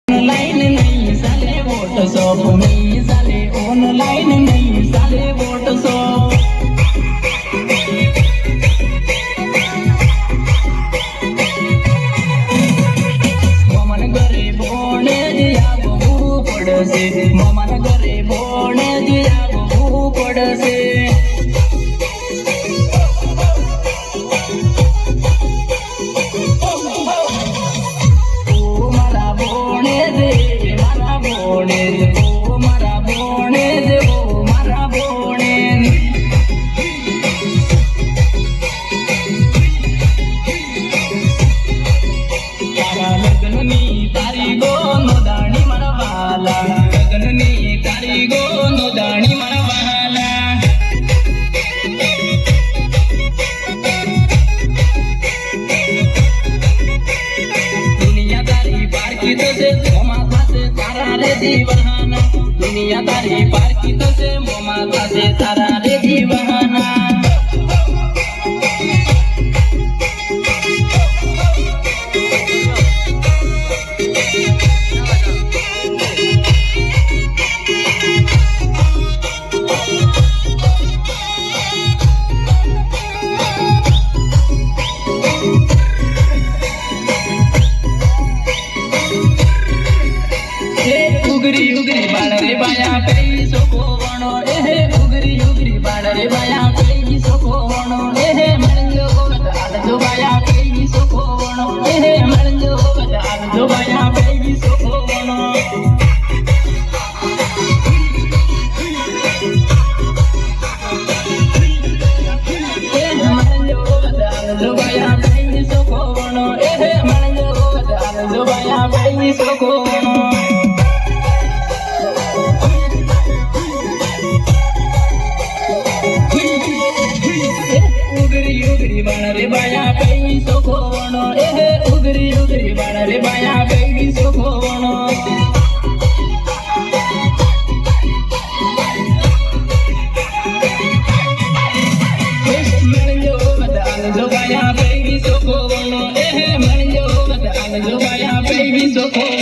online नहीं साले WhatsApp में साले ऑनलाइन नहीं साले व्हाट्सएप ममन घरे बोणे दिया बहू पड़से ममन घरे बोणे दिया बहू पड़से दीवाना दुनिया तारी पार की तो से मोमा से तारा रे दीवाना उगरी उगरी बाळ रे बाया पेई सोको वणो ए उगरी उगरी बाळ रे बाया पेई सोको वणो ए मळंजो गोवत आलजो बाया पेई सोको वणो ए मळंजो गोवत आलजो बाया पेई सोको वणो ए मळंजो गोवत आलजो बाया पेई सोको वणो ए मळंजो गोवत आलजो बाया पेई सोको वणो रे बाया पेई सोको वणो ए उगरी उगरी बाळ रे बाया पेई सोको वणो मळंजो बदाल जो बाया पेई सोको वणो ए मळंजो बदाल जो बाया पेई सोको